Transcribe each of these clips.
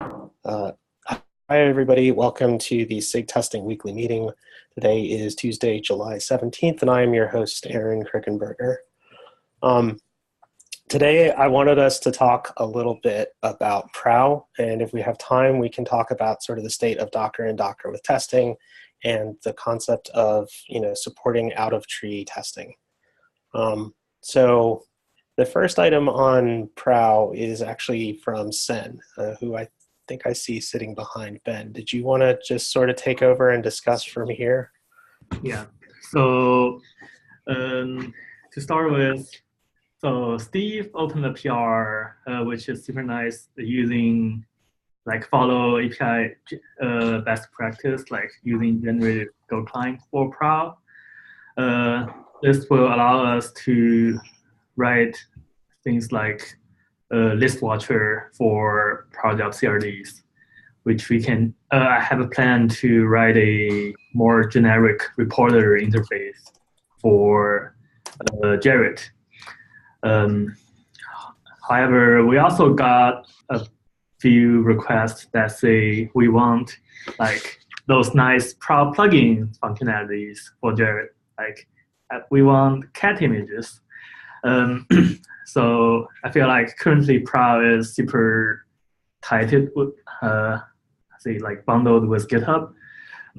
Uh, Hi, everybody. Welcome to the SIG Testing weekly meeting. Today is Tuesday, July 17th, and I am your host, Aaron Krickenberger. Today, I wanted us to talk a little bit about PROW, and if we have time, we can talk about sort of the state of Docker and Docker with testing and the concept of, supporting out-of-tree testing. So the first item on PROW is actually from Sen, who I think I see sitting behind Ben. Did you want to just sort of take over and discuss from here? Yeah. So to start with, so Steve opened a PR, which is super nice, using follow API best practice, like using generated Go client for PROW. This will allow us to write things like list watcher for project CRDs, which we can, I have a plan to write a more generic reporter interface for Jared. However, we also got a few requests that say we want those nice plugin functionalities for Jared. We want cat images. So I feel like currently PROW is super tighted with, bundled with GitHub.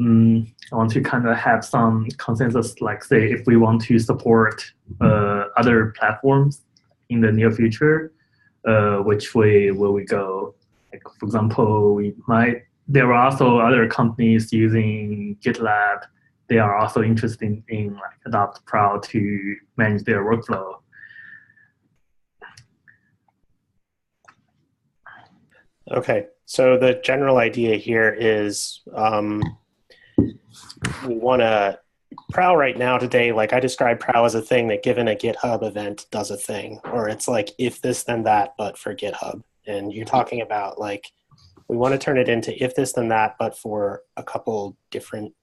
I want to kind of have some consensus, say if we want to support other platforms in the near future, which way will we go? For example, there are also other companies using GitLab. They are also interested in adopt PROW to manage their workflow. Okay, so the general idea here is we want to PROW right now today, I describe PROW as a thing that given a GitHub event does a thing, or it's like if this then that, but for GitHub. And you're talking about we want to turn it into if this then that, but for a couple different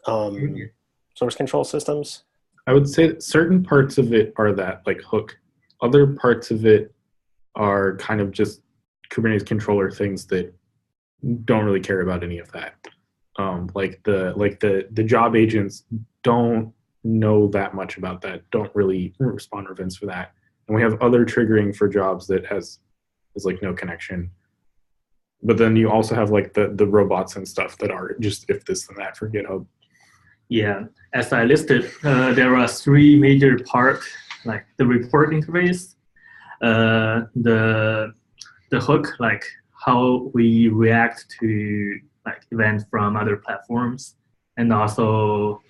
source control systems. I would say that certain parts of it are that, like hook. Other parts of it are kind of just Kubernetes controller things that don't really care about any of that. The job agents don't know that much about that, don't really respond to events for that. And we have other triggering for jobs that has no connection. But then you also have the robots and stuff that are just if this and that for GitHub. Yeah, as I listed, there are three major parts, like the report interface, the hook, how we react to events from other platforms, and also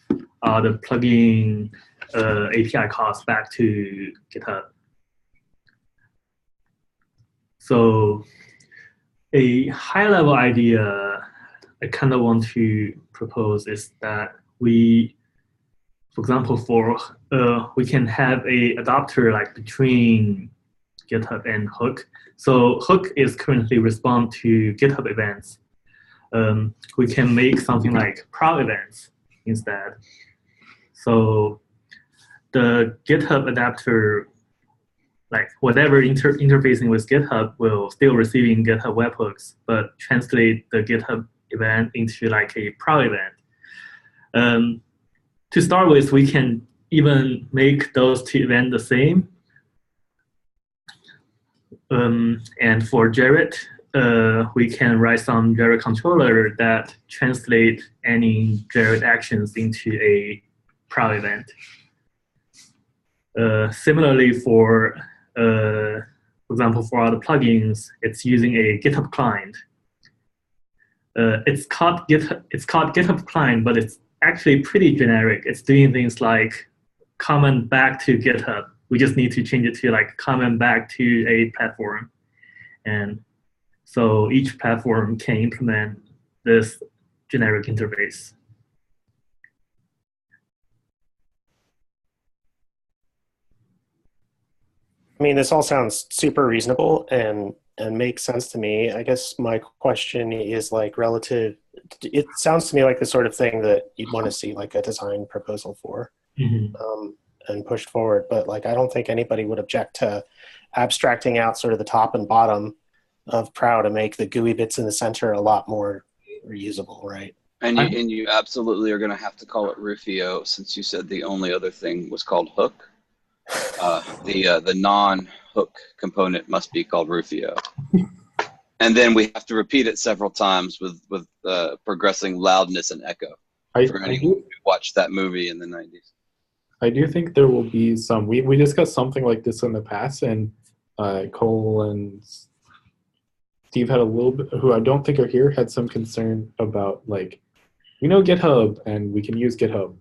the plugin API calls back to GitHub. So a high-level idea I kind of want to propose is that we, for example, we can have a adapter between GitHub and Hook. So Hook is currently respond to GitHub events. We can make something like PROW events instead. So the GitHub adapter, whatever interfacing with GitHub will still receiving GitHub webhooks, but translate the GitHub event into a PROW event. To start with, we can even make those two events the same. And for Jared, we can write some Jared controller that translate any Jared actions into a PROW event. Similarly, for example, for other plugins, it's using a GitHub client. It's called GitHub client, but it's actually pretty generic. It's doing things like comment back to GitHub. We just need to change it to comment back to a platform. And so each platform can implement this generic interface. I mean, this all sounds super reasonable and makes sense to me. I guess my question is relative. It sounds to me like the sort of thing that you'd want to see a design proposal for. Mm-hmm. And pushed forward. But I don't think anybody would object to abstracting out sort of the top and bottom of Prow to make the GUI bits in the center a lot more reusable, right? And you absolutely are going to have to call it Rufio, since you said the only other thing was called hook. The non-hook component must be called Rufio. And then we have to repeat it several times with progressing loudness and echo for anyone who watched that movie in the 90s. I do think there will be some. We discussed something like this in the past, and Cole and Steve had a little bit, who I don't think are here, had some concern about, like, we know GitHub and we can use GitHub.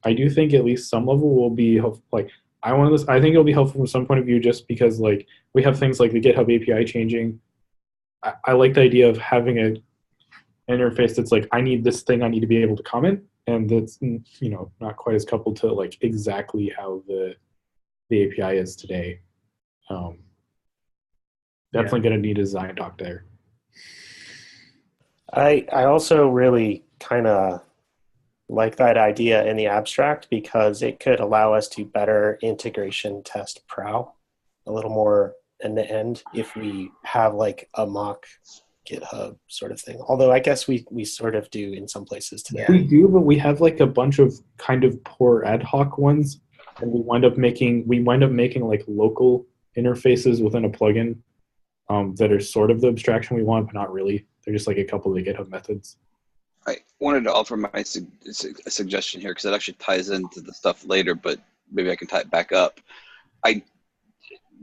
I do think at least some level will be helpful. Like, I think it'll be helpful from some point of view, just because, like, we have things like the GitHub API changing. I like the idea of having an interface that's like, I need this thing, I need to be able to comment, and that's, you know, not quite as coupled to like exactly how the API is today. Definitely going to need a design doc there. I also really kind of like that idea in the abstract, because it could allow us to better integration test Prow a little more end to end if we have like a mock GitHub sort of thing. Although I guess we sort of do in some places today. We do, but we have like a bunch of kind of poor ad hoc ones, and we wind up making like local interfaces within a plugin that are sort of the abstraction we want, but not really. They're just like a couple of the GitHub methods. I wanted to offer my suggestion here, because it actually ties into the stuff later, but maybe I can tie it back up.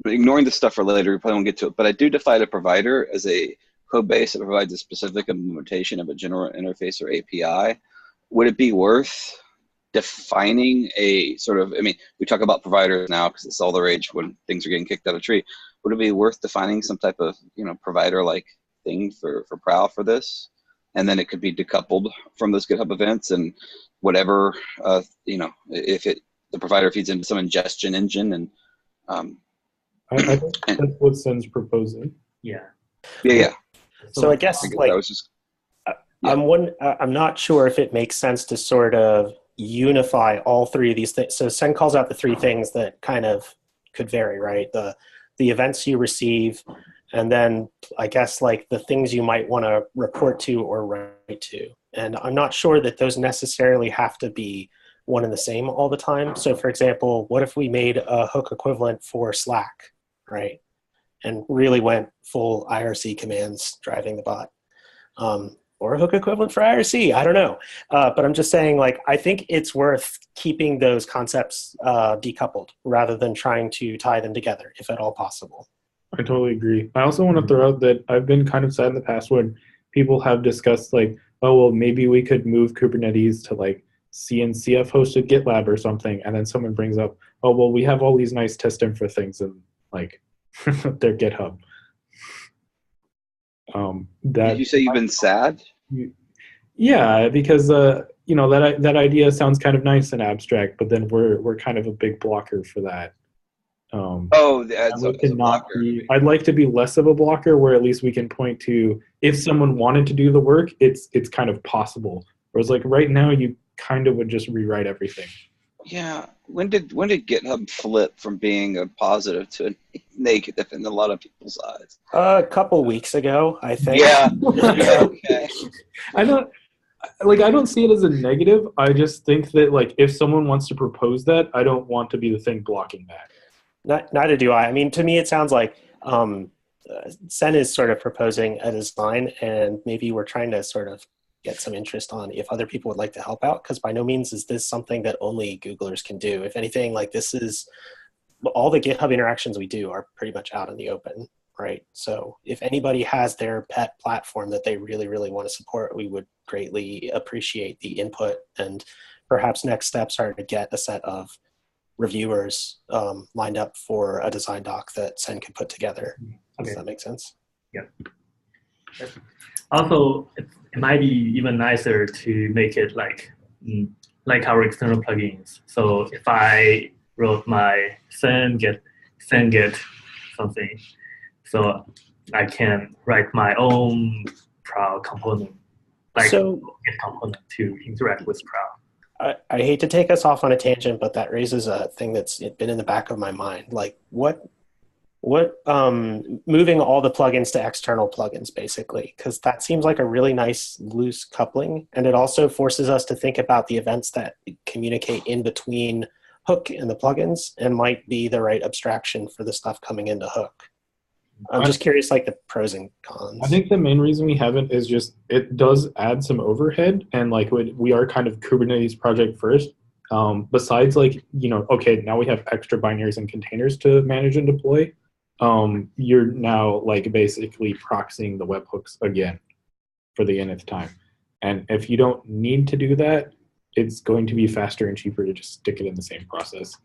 Ignoring the stuff for later, we probably won't get to it, but I do define a provider as a code base that provides a specific implementation of a general interface or API. Would it be worth defining a sort of, I mean, we talk about providers now because it's all the rage when things are getting kicked out of tree. Would it be worth defining some type of, you know, provider-like thing for Prow for this? And then it could be decoupled from those GitHub events, and whatever, you know, if the provider feeds into some ingestion engine, and I think that's what Sen's proposing. Yeah. Yeah. So I guess like that was just, I'm not sure if it makes sense to sort of unify all three of these things. So Sen calls out the three things that kind of could vary, right? The events you receive, and then I guess like the things you might want to report to or write to. And I'm not sure that those necessarily have to be one and the same all the time. So for example, what if we made a hook equivalent for Slack, right? And really went full IRC commands driving the bot. Or a hook equivalent for IRC, I don't know. But I'm just saying, like, I think it's worth keeping those concepts decoupled rather than trying to tie them together, if at all possible. I totally agree. I also want to throw out that I've been kind of sad in the past when people have discussed like, oh, well, maybe we could move Kubernetes to like CNCF hosted GitLab or something. And then someone brings up, oh, well, we have all these nice test infra things and like their GitHub. Did you say you've been sad? Yeah, because you know, that idea sounds kind of nice and abstract, but then we're kind of a big blocker for that. I'd like to be less of a blocker, where at least we can point to, if someone wanted to do the work, it's kind of possible. Whereas like right now, you kind of would just rewrite everything. Yeah. When did GitHub flip from being a positive to a negative in a lot of people's eyes? A couple weeks ago, I think. Yeah. Okay. I don't see it as a negative. I just think that like if someone wants to propose that, I don't want to be the thing blocking that. Neither do I. I mean, to me, it sounds like Sen is sort of proposing a design, and maybe we're trying to sort of get some interest on if other people would like to help out, because by no means is this something that only Googlers can do. If anything, like this is, all the GitHub interactions we do are pretty much out in the open, right? So if anybody has their pet platform that they really, really want to support, we would greatly appreciate the input, and perhaps next steps are to get a set of reviewers lined up for a design doc that Sen could put together. Okay. Does that make sense? Yeah. Also, it might be even nicer to make it like our external plugins. So if I wrote my Sen get something, so I can write my own Prow component, like Git component to interact with Prow. I hate to take us off on a tangent, but that raises a thing that's been in the back of my mind. Like, what What moving all the plugins to external plugins, basically, because that seems like a really nice loose coupling, and it also forces us to think about the events that communicate in between Hook and the plugins, and might be the right abstraction for the stuff coming into Hook. I'm just curious, like the pros and cons. I think the main reason we haven't is just it does add some overhead, and like we are kind of Kubernetes project first. Besides, like, okay, now we have extra binaries and containers to manage and deploy. You're now like basically proxying the webhooks again for the nth time. And if you don't need to do that, it's going to be faster and cheaper to just stick it in the same process.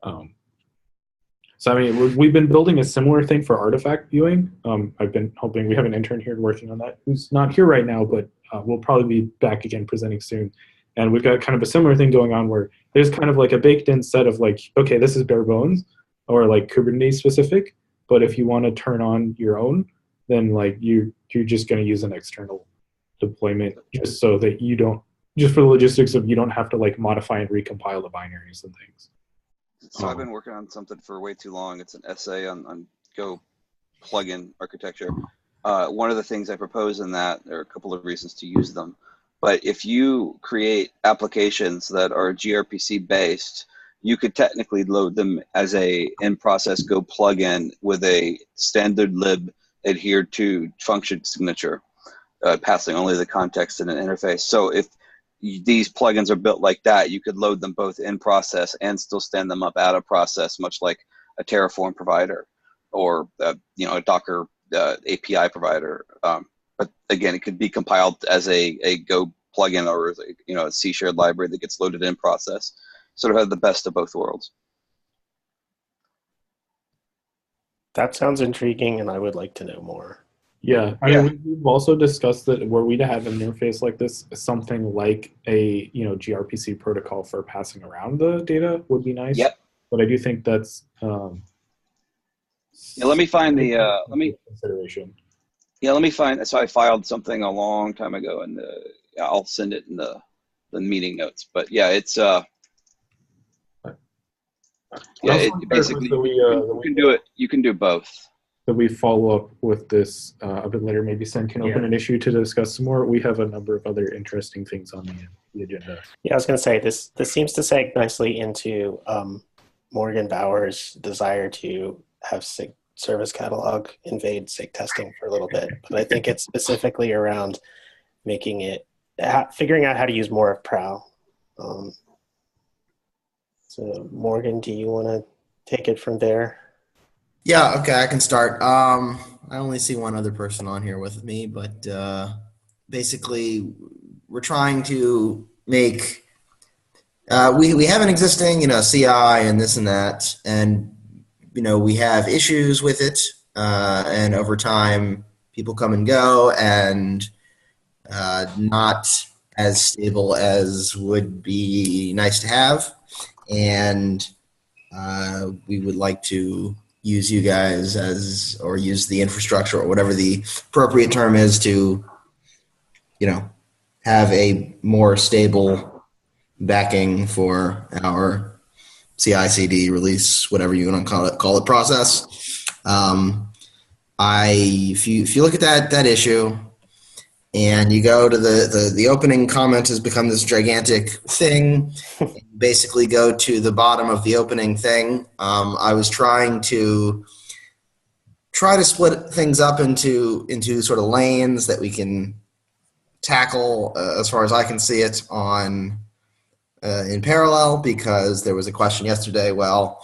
So, I mean, we've been building a similar thing for artifact viewing. I've been hoping, we have an intern here working on that who's not here right now, but we'll probably be back again presenting soon. And we've got kind of a similar thing going on where there's kind of like a baked in set of like, okay, this is bare bones or like Kubernetes specific. But if you want to turn on your own, then like you're just going to use an external deployment just so that you don't, just for the logistics of you don't have to like modify and recompile the binaries and things. So I've been working on something for way too long. It's an essay on Go plugin architecture. One of the things I propose in that, there are a couple of reasons to use them. But if you create applications that are gRPC based, you could technically load them as a in-process Go plugin with a standard lib adhered to function signature, passing only the context in an interface. So if these plugins are built like that, you could load them both in process and still stand them up out of process, much like a Terraform provider or a Docker API provider. But again, it could be compiled as a Go plugin or a C shared library that gets loaded in process. Sort of have the best of both worlds. That sounds intriguing, and I would like to know more. Yeah, I mean, we've also discussed that were we to have an interface like this, something like a gRPC protocol for passing around the data would be nice. Yep. But I do think that's let me find the consideration. Yeah, let me find. So I filed something a long time ago, and I'll send it in the meeting notes. But yeah, it's basically you can do it. You can do both. That we follow up with this a bit later. Maybe Sen can open an issue to discuss some more. We have a number of other interesting things on the agenda. Yeah, I was going to say this seems to seg nicely into Morgan Bauer's desire to have SIG service catalog invade SIG testing for a little bit, but I think it's specifically around making it figuring out how to use more of Prow. So Morgan, do you want to take it from there? Yeah, okay, I can start. I only see one other person on here with me, but basically we're trying to make, we have an existing, CI and this and that, and, we have issues with it, and over time people come and go and not as stable as would be nice to have. And we would like to use you guys or use the infrastructure or whatever the appropriate term is to, have a more stable backing for our CI/CD release, whatever you want to call it process. If you look at that issue and you go to the opening comment has become this gigantic thing, basically go to the bottom of the opening thing. I was trying to split things up into sort of lanes that we can tackle as far as I can see it on in parallel, because there was a question yesterday, well,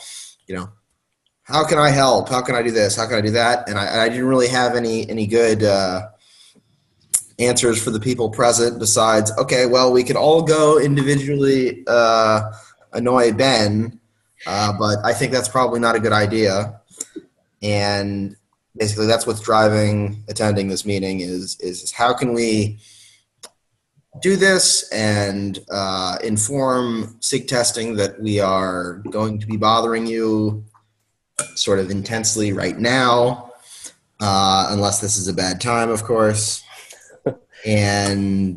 how can I help? How can I do this? How can I do that? And I didn't really have any good answers for the people present besides, okay, well, we could all go individually annoy Ben, but I think that's probably not a good idea. And basically that's what's driving attending this meeting is how can we do this and inform SIG testing that we are going to be bothering you sort of intensely right now, unless this is a bad time, of course, and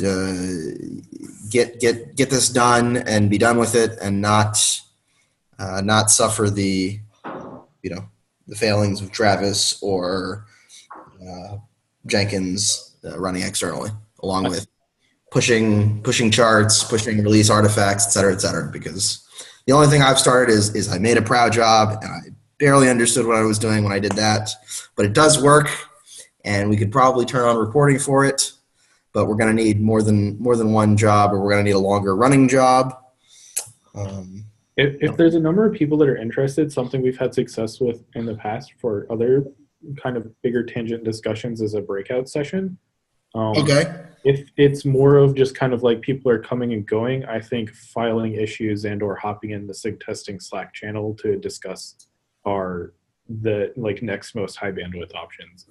get this done and be done with it and not suffer the the failings of Travis or Jenkins running externally, along with pushing charts, pushing release artifacts, et cetera, because the only thing I've started is I made a Prow job, and I barely understood what I was doing when I did that, but it does work, and we could probably turn on reporting for it, but we're going to need more than one job, or we're going to need a longer running job. If there's a number of people that are interested, something we've had success with in the past for other kind of bigger tangent discussions is a breakout session. Okay. If it's more of just kind of like people are coming and going, I think filing issues and or hopping in the SIG testing Slack channel to discuss are the like next most high bandwidth options.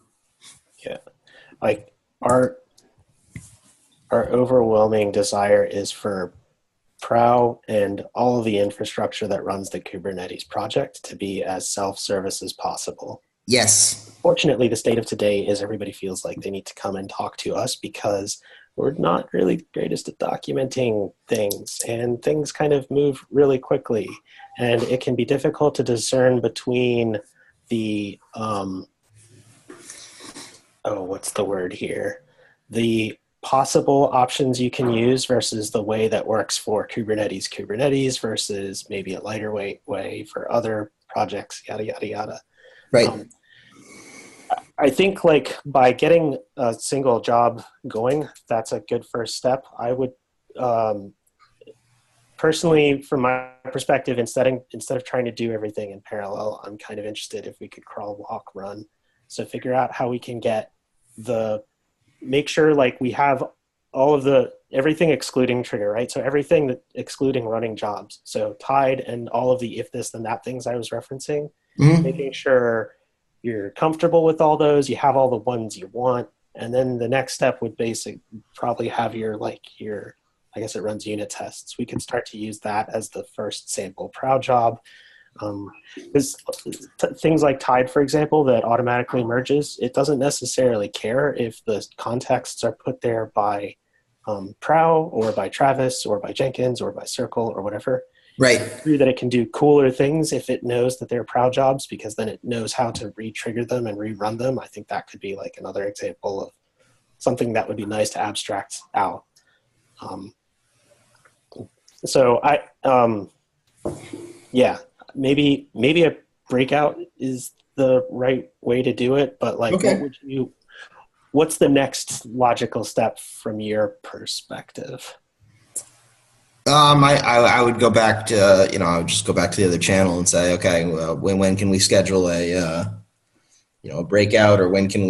Yeah, like our overwhelming desire is for Prow and all of the infrastructure that runs the Kubernetes project to be as self-service as possible. Yes. Fortunately, the state of today is everybody feels like they need to come and talk to us because we're not really the greatest at documenting things, and things kind of move really quickly, and it can be difficult to discern between the what's the word here? The possible options you can use versus the way that works for Kubernetes versus maybe a lighter weight way for other projects, yada, yada, yada. Right. I think like by getting a single job going, that's a good first step. I would personally, from my perspective, instead of trying to do everything in parallel, I'm kind of interested if we could crawl, walk, run. So figure out how we can make sure like we have all of everything excluding trigger, right? So everything that excluding running jobs. So Tide and all of the if this then that things I was referencing, making sure you're comfortable with all those, you have all the ones you want, and then the next step would probably have I guess it runs unit tests. We could start to use that as the first sample Prow job. Because things like Tide, for example, that automatically merges, it doesn't necessarily care if the contexts are put there by Prow or by Travis or by Jenkins or by Circle or whatever. Right. It's true that it can do cooler things if it knows that they're Prow jobs, because then it knows how to re-trigger them and rerun them. I think that could be like another example of something that would be nice to abstract out. Maybe a breakout is the right way to do it, but like, okay. What's the next logical step from your perspective? I would go back to, I would just go back to the other channel and say, okay, well, when can we schedule a breakout, or when can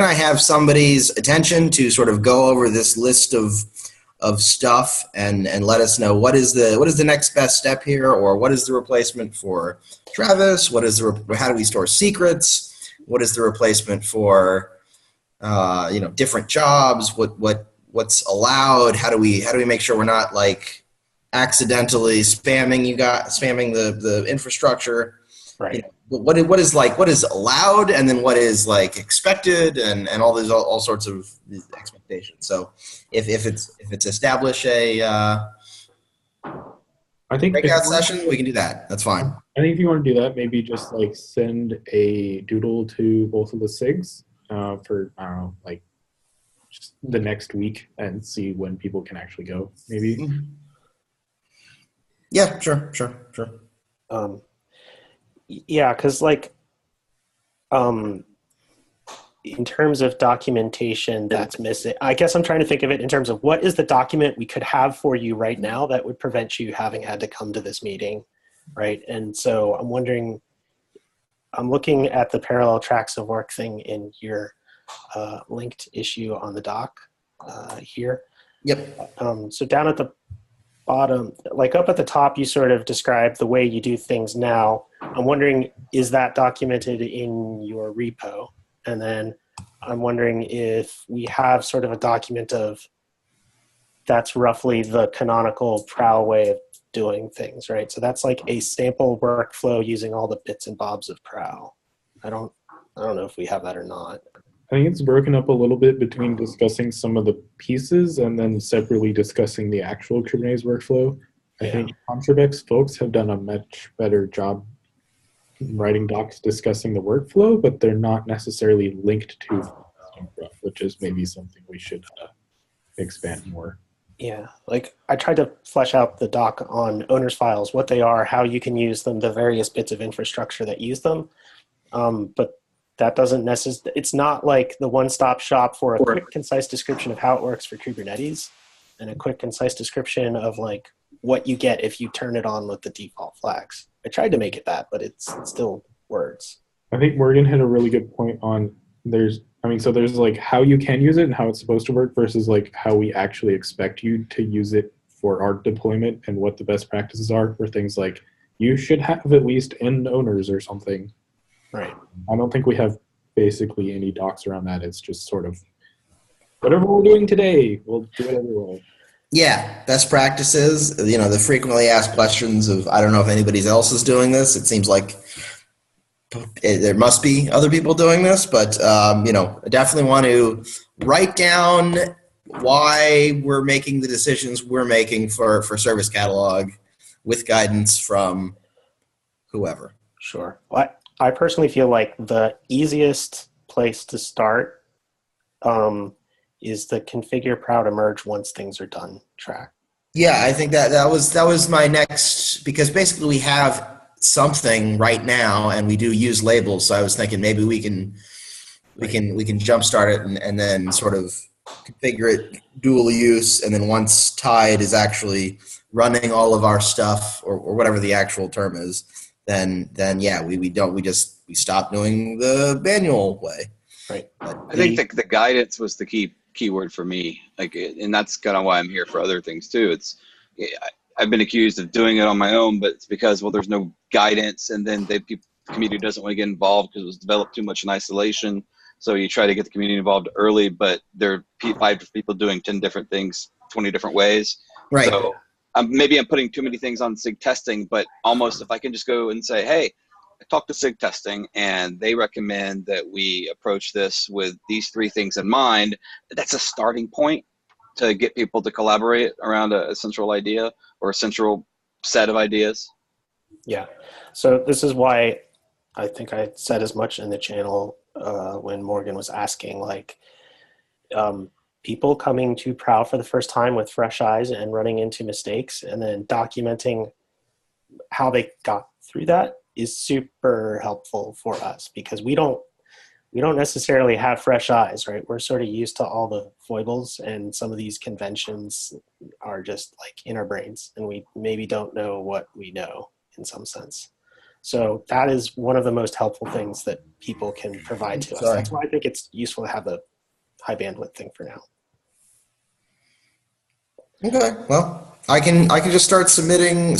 I have somebody's attention to sort of go over this list of stuff and let us know what is the next best step here, or what is the replacement for Travis? How do we store secrets? What is the replacement for different jobs? What's allowed? How do we make sure we're not like accidentally spamming the infrastructure? Right. What is allowed, and then what is like expected, and all sorts of expectations. So if it's establish a I think breakout session, we can do that. That's fine. I think if you want to do that, maybe just like send a doodle to both of the SIGs for, I don't know, like just the next week, and see when people can actually go, maybe. Yeah, sure. Yeah, because like, in terms of documentation that's missing, I guess I'm trying to think of it in terms of what is the document we could have for you right now that would prevent you having had to come to this meeting, right? And so I'm wondering, I'm looking at the parallel tracks of work thing in your linked issue on the doc here. Yep. So down at the bottom, like up at the top, you sort of describe the way you do things now. I'm wondering, is that documented in your repo? And then I'm wondering if we have sort of a document of that's roughly the canonical Prow way of doing things, right? So that's like a sample workflow using all the bits and bobs of Prow. I don't know if we have that or not. I think it's broken up a little bit between discussing some of the pieces and then separately discussing the actual Kubernetes workflow. I think Contrabex folks have done a much better job writing docs discussing the workflow, but they're not necessarily linked to stuff, which is maybe something we should expand more. Yeah, like I tried to flesh out the doc on owners files, what they are, how you can use them, the various bits of infrastructure that use them. But that doesn't necessarily, it's not like the one-stop shop for a quick, concise description of how it works for Kubernetes and a quick, concise description of like what you get if you turn it on with the default flags. I tried to make it that, but it's still words. I think Morgan hit a really good point on there's like how you can use it and how it's supposed to work versus like how we actually expect you to use it for our deployment and what the best practices are for things like you should have at least end owners or something. Right. I don't think we have basically any docs around that. It's just sort of whatever we're doing today, we'll do it everywhere. Yeah, best practices, the frequently asked questions of, I don't know if anybody else is doing this. It seems like there must be other people doing this, but, I definitely want to write down why we're making the decisions we're making for service catalog with guidance from whoever. Sure. I personally feel like the easiest place to start is the configure proud emerge once things are done track. Yeah, I think that was my next, because basically we have something right now and we do use labels. So I was thinking maybe we can jumpstart it and then sort of configure it dual use, and then once Tide is actually running all of our stuff or whatever the actual term is, then yeah, we stop doing the manual way. Right. I think the guidance was the keyword for me. And that's kind of why I'm here for other things too. I've been accused of doing it on my own, but it's because, there's no guidance, and then the community doesn't want to get involved because it was developed too much in isolation. So you try to get the community involved early, but there are 5 people doing 10 different things, 20 different ways. Right. So maybe I'm putting too many things on SIG testing, but almost if I can just go and say, hey, I talked to SIG testing and they recommend that we approach this with these 3 things in mind, that's a starting point to get people to collaborate around a central idea or a central set of ideas. Yeah. So this is why I think I said as much in the channel when Morgan was asking, people coming to Prow for the first time with fresh eyes and running into mistakes and then documenting how they got through that is super helpful for us, because we don't necessarily have fresh eyes, right? We're sort of used to all the foibles, and some of these conventions are just like in our brains, and we maybe don't know what we know in some sense. So that is one of the most helpful things that people can provide to us. That's why I think it's useful to have the high bandwidth thing for now. Okay, well, I can just start submitting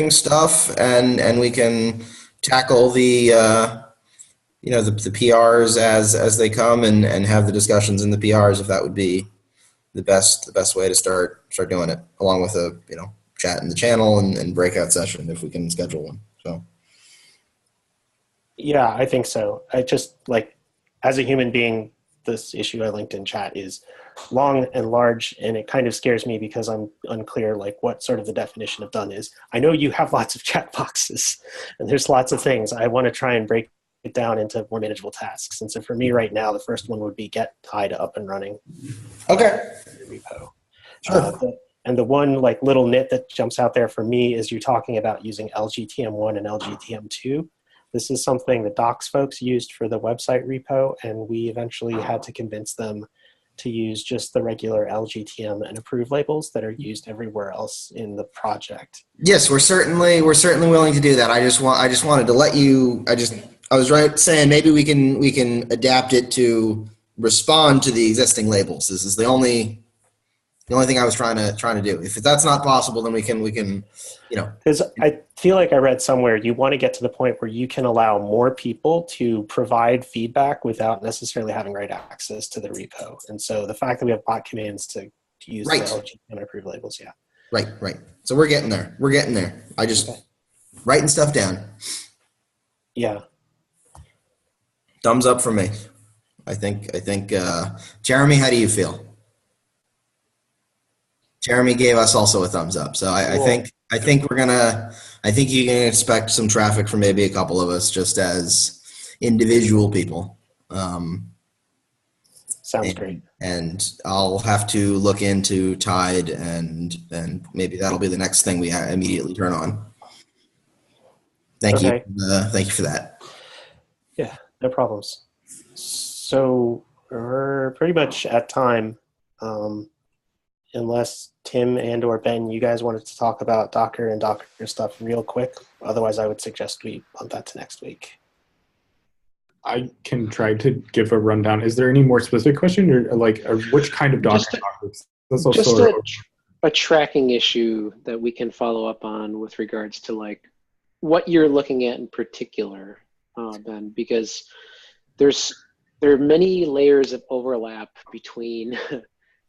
stuff, and we can tackle the the PRs as they come, and have the discussions in the PRs, if that would be the best way to start doing it, along with a chat in the channel and breakout session if we can schedule one. So yeah, I think so. I just, as a human being, this issue I linked in chat is long and large, and it kind of scares me because I'm unclear what sort of the definition of done is. I know you have lots of check boxes and there's lots of things. I want to try and break it down into more manageable tasks. And so for me right now, the first one would be get Tide up and running. Okay. Repo. Sure. And the one little nit that jumps out there for me is you're talking about using LGTM1 and LGTM2. This is something the docs folks used for the website repo, and we eventually had to convince them to use just the regular LGTM and approve labels that are used everywhere else in the project. Yes, we're certainly willing to do that. I just wanted to let you. I was right saying maybe we can adapt it to respond to the existing labels. This is the only thing I was trying to do. If that's not possible, then we can Because I feel like I read somewhere you want to get to the point where you can allow more people to provide feedback without necessarily having right access to the repo. And so the fact that we have bot commands to use the LG and approve labels, yeah. Right. So we're getting there. I just writing stuff down. Yeah. Thumbs up for me. I think Jeremy, how do you feel? Jeremy gave us also a thumbs up. So I think I think you can expect some traffic from maybe a couple of us just as individual people. Sounds great. And I'll have to look into Tide, and maybe that'll be the next thing we immediately turn on. Thank you. Thank you for that. Yeah, no problems. So we're pretty much at time. Unless Tim and or Ben, you guys wanted to talk about Docker and Docker stuff real quick. Otherwise, I would suggest we bump that to next week. I can try to give a rundown. Is there any more specific question, or which kind of Docker? Just a tracking issue that we can follow up on with regards to like what you're looking at in particular, Ben, because there are many layers of overlap between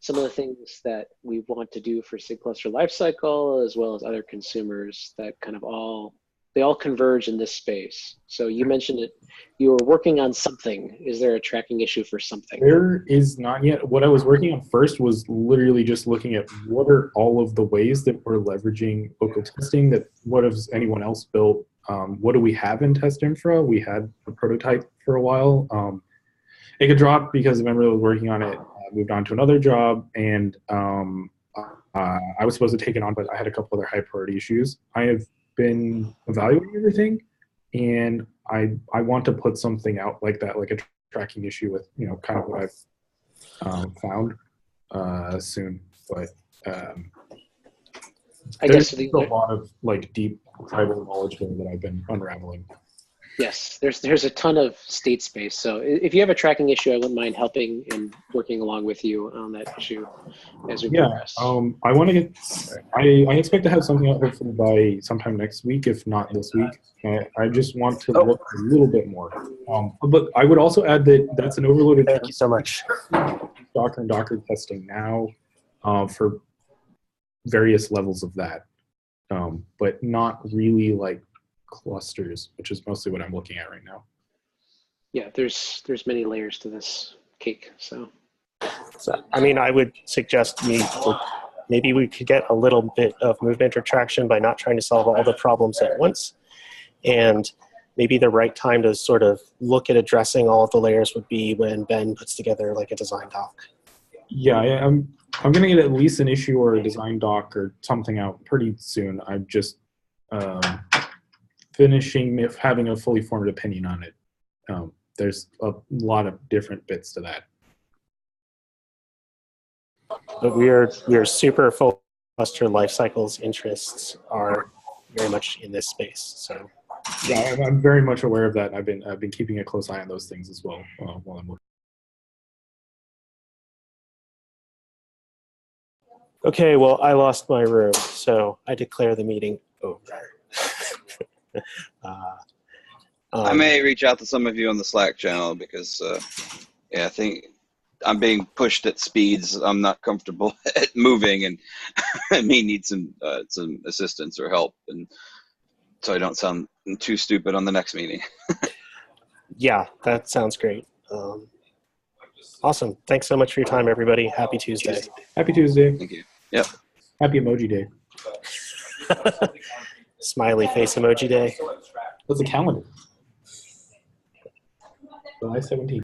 some of the things that we want to do for SIG cluster lifecycle, as well as other consumers that kind of all converge in this space. So you mentioned it, you were working on something. Is there a tracking issue for something? There is not yet. What I was working on first was literally just looking at what are all of the ways that we're leveraging local testing, that what has anyone else built, what do we have in test infra? We had a prototype for a while. It could drop because the member that was working on it moved on to another job, and I was supposed to take it on, but I had a couple other high priority issues. I have been evaluating everything, and I want to put something out like that, like a tracking issue with kind of what I've found soon. But I guess there's a lot of like deep tribal knowledge there that I've been unraveling. Yes, there's a ton of state space. So if you have a tracking issue, I wouldn't mind helping and working along with you on that issue as we progress. I want to get. I expect to have something out hopefully by sometime next week, if not this week. I just want to look a little bit more. But I would also add that that's an overloaded. Thank you so much. Docker and Docker testing now for various levels of that, but not really like clusters, which is mostly what I'm looking at right now. Yeah, there's many layers to this cake. So I mean, I would suggest maybe we could get a little bit of movement or traction by not trying to solve all the problems at once. And maybe the right time to sort of look at addressing all of the layers would be when Ben puts together like a design doc. Yeah, I'm going to get at least an issue or a design doc or something out pretty soon. I'm just finishing having a fully formed opinion on it. There's a lot of different bits to that. But we are super full cluster life cycles interests are very much in this space. So yeah, I'm very much aware of that. I've been keeping a close eye on those things as well while I'm working. Okay, well, I lost my room, so I declare the meeting over. I may reach out to some of you on the Slack channel because, I think I'm being pushed at speeds I'm not comfortable at moving, and I may need some assistance or help, and so I don't sound too stupid on the next meeting. Yeah, that sounds great. Awesome. Thanks so much for your time, everybody. Happy Tuesday. Happy Tuesday. Thank you. Yep. Happy Emoji Day. Smiley face emoji day. What's the calendar? July 17th.